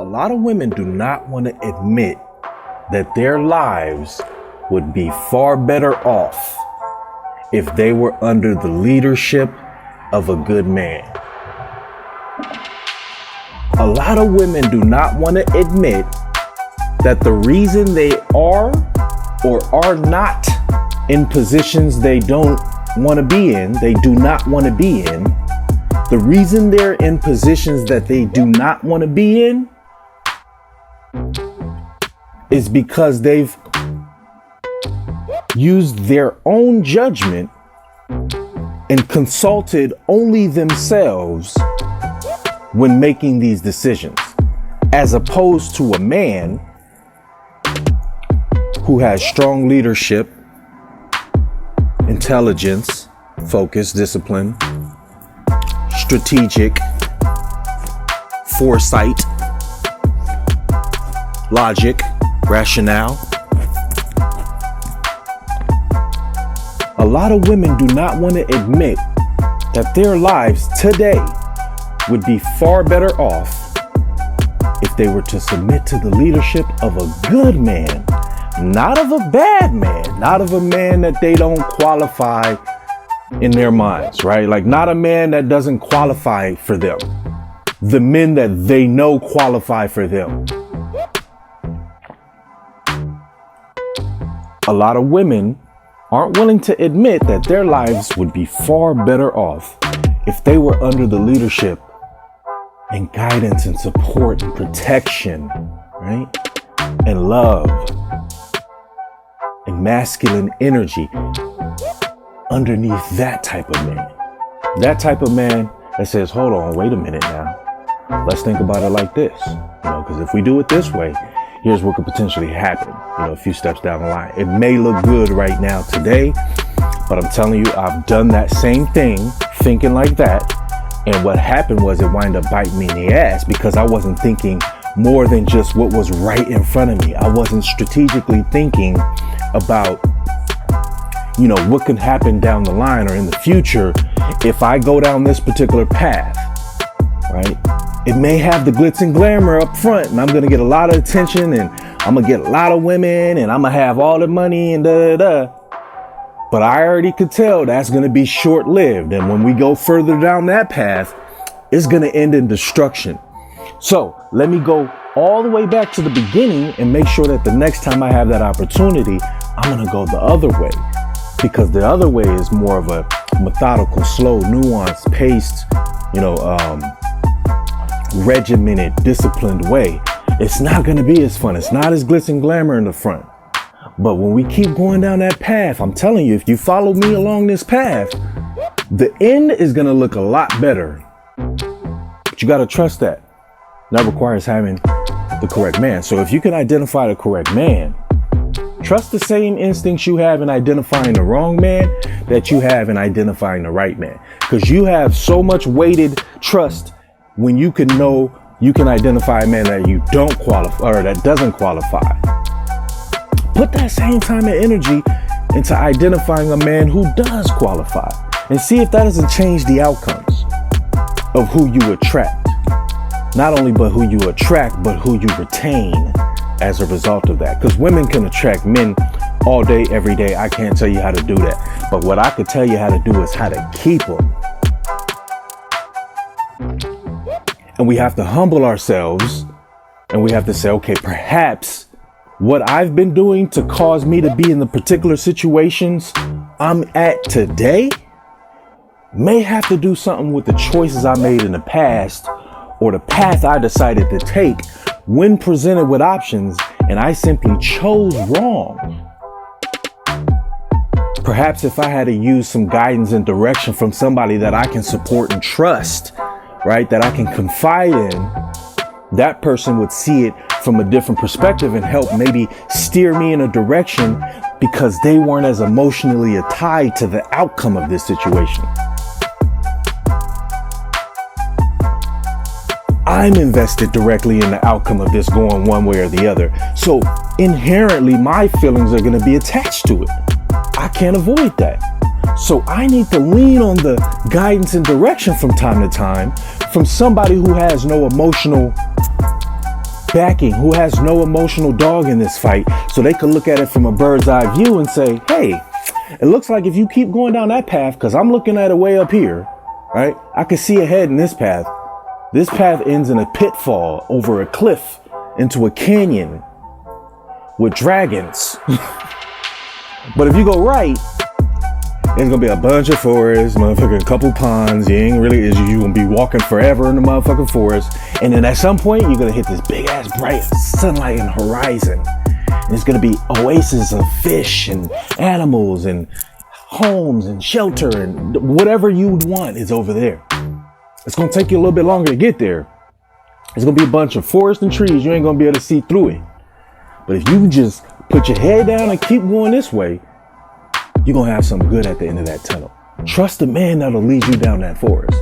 lot of women do not want to admit that their lives would be far better off if they were under the leadership of a good man. A lot of women do not want to admit that the reason they are or are not in positions they don't want to be in, they do not want to be in, the reason they're in positions that they do not want to be in is because they've used their own judgment and consulted only themselves when making these decisions, as opposed to a man who has strong leadership, intelligence, focus, discipline, strategic, foresight, logic, rationale. A lot of women do not want to admit that their lives today would be far better off if they were to submit to the leadership of a good man, not of a bad man, not of a man that they don't qualify in their minds, right? Like not a man that doesn't qualify for them, the men that they know qualify for them. A lot of women aren't willing to admit that their lives would be far better off if they were under the leadership and guidance and support and protection, right? And love and masculine energy underneath that type of man. That type of man that says, hold on, wait a minute now. Let's think about it like this, because if we do it this way, here's what could potentially happen, a few steps down the line. It may look good right now today, but I'm telling you, I've done that same thing, thinking like that. And what happened was it wound up biting me in the ass because I wasn't thinking more than just what was right in front of me. I wasn't strategically thinking about, what can happen down the line or in the future if I go down this particular path, right? It may have the glitz and glamour up front and I'm going to get a lot of attention and I'm going to get a lot of women and I'm going to have all the money and But I already could tell that's going to be short lived. And when we go further down that path, it's going to end in destruction. So let me go all the way back to the beginning and make sure that the next time I have that opportunity, I'm going to go the other way, because the other way is more of a methodical, slow, nuanced, paced, regimented, disciplined way. It's not going to be as fun. It's not as glitz and glamour in the front. But when we keep going down that path, I'm telling you, if you follow me along this path, the end is going to look a lot better. But you got to trust that. That requires having the correct man. So if you can identify the correct man, trust the same instincts you have in identifying the wrong man that you have in identifying the right man. Because you have so much weighted trust when you can know you can identify a man that you don't qualify or that doesn't qualify. Put that same time and energy into identifying a man who does qualify and see if that doesn't change the outcomes of who you attract. Not only but who you attract, but who you retain as a result of that. Because women can attract men all day, every day. I can't tell you how to do that. But what I could tell you how to do is how to keep them. And we have to humble ourselves and we have to say, okay, perhaps what I've been doing to cause me to be in the particular situations I'm at today may have to do something with the choices I made in the past or the path I decided to take when presented with options and I simply chose wrong. Perhaps if I had to use some guidance and direction from somebody that I can support and trust, right, that I can confide in, that person would see it from a different perspective and help maybe steer me in a direction because they weren't as emotionally tied to the outcome of this situation. I'm invested directly in the outcome of this going one way or the other. So inherently, my feelings are going to be attached to it. I can't avoid that. So I need to lean on the guidance and direction from time to time from somebody who has no emotional backing, who has no emotional dog in this fight, so they could look at it from a bird's eye view and say, hey, it looks like if you keep going down that path, because I'm looking at it way up here, right? I can see ahead in this path. This path ends in a pitfall over a cliff into a canyon with dragons. But if you go right, there's gonna be a bunch of forests, motherfucking couple ponds. You gonna be walking forever in the motherfucking forest. And then at some point, you're gonna hit this big ass bright sunlight and horizon. And it's gonna be oases of fish and animals and homes and shelter and whatever you'd want is over there. It's gonna take you a little bit longer to get there. It's gonna be a bunch of forest and trees. You ain't gonna be able to see through it. But if you just put your head down and keep going this way, you're gonna have something good at the end of that tunnel. Trust the man that'll lead you down that forest.